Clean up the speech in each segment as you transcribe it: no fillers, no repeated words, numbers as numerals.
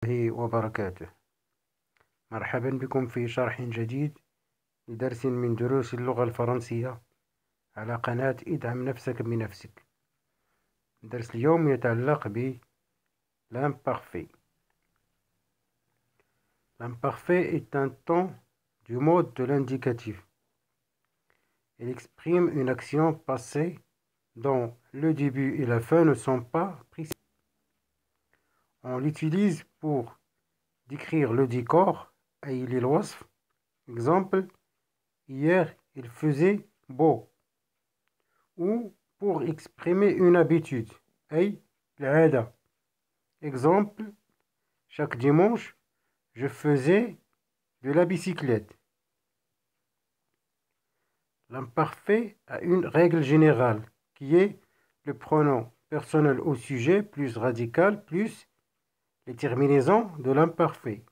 الله وبركاته. مرحبا بكم في شرح جديد لدرس من دروس اللغة الفرنسية على قناة ادعم نفسك بنفسك. درس اليوم يتعلق ب l'imparfait. L'imparfait est un temps du mode de l'indicatif. Il exprime une action passée dont le début et la fin ne sont pas précis. On l'utilise pour décrire le décor, أي للوصف. Exemple, hier il faisait beau. Ou pour exprimer une habitude, أي العادة. Exemple, chaque dimanche je faisais de la bicyclette. L'imparfait a une règle générale qui est le pronom personnel au sujet plus radical plus les terminaisons de l'imparfait.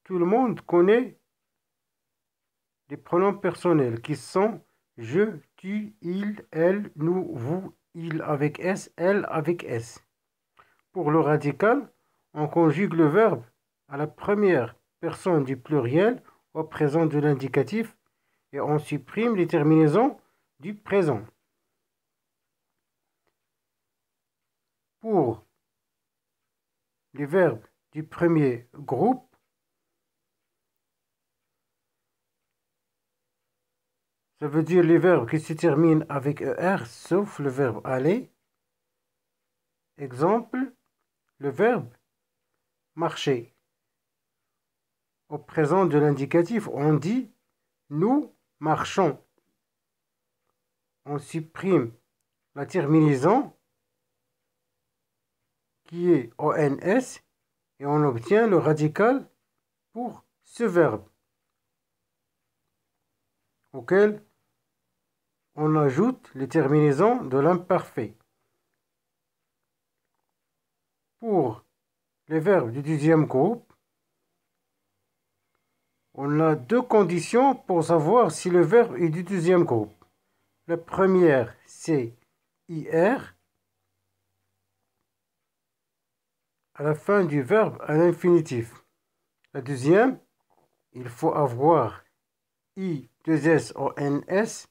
Tout le monde connaît les pronoms personnels qui sont je, tu, il, elle, nous, vous, il avec S, elle avec S. Pour le radical, on conjugue le verbe à la première personne du pluriel au présent de l'indicatif et on supprime les terminaisons du présent. Pour les verbes du premier groupe, ça veut dire les verbes qui se terminent avec ER sauf le verbe aller. Exemple, le verbe marcher. Au présent de l'indicatif, on dit nous marchons. On supprime la terminaison qui est ONS et on obtient le radical pour ce verbe auquel on ajoute les terminaisons de l'imparfait. Pour les verbes du deuxième groupe, on a deux conditions pour savoir si le verbe est du deuxième groupe. La première, c'est IR à la fin du verbe à l'infinitif. La deuxième, il faut avoir I2SONS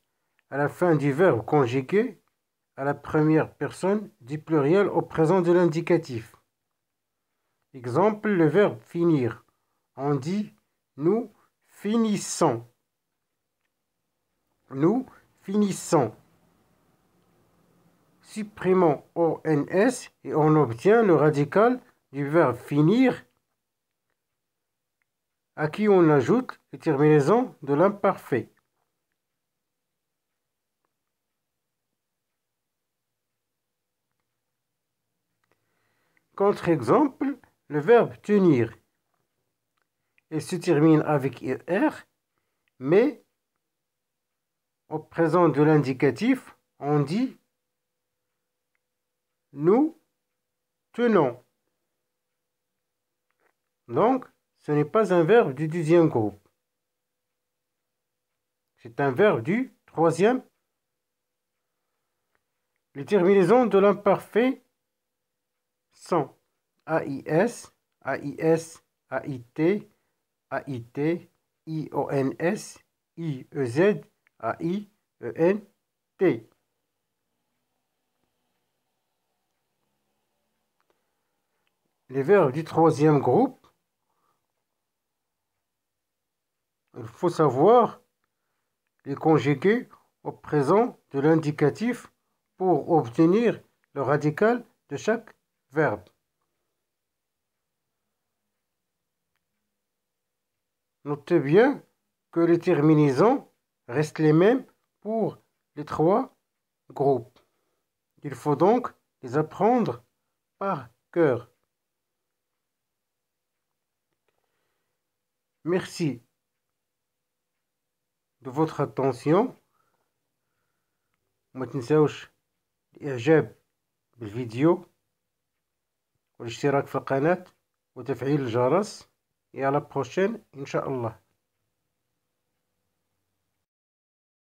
à la fin du verbe conjugué à la première personne du pluriel au présent de l'indicatif. Exemple, le verbe finir. On dit nous finissons. Nous finissons. Supprimons ONS et on obtient le radical du verbe finir à qui on ajoute les terminaisons de l'imparfait. Contre-exemple, le verbe tenir. Il se termine avec ER, mais au présent de l'indicatif, on dit nous tenons. Donc, ce n'est pas un verbe du deuxième groupe. C'est un verbe du troisième. Les terminaisons de l'imparfait sont AIS, AIS, AIT, AIT, IONS, IEZ, AI, ENT. Les verbes du troisième groupe, il faut savoir les conjuguer au présent de l'indicatif pour obtenir le radical de chaque verbe. Notez bien que les terminaisons restent les mêmes pour les trois groupes. Il faut donc les apprendre par cœur. Merci de votre attention. وما تنساوش الإعجاب بالفيديو والاشتراك في القناة وتفعيل الجرس. Et à la prochaine, Inch'Allah.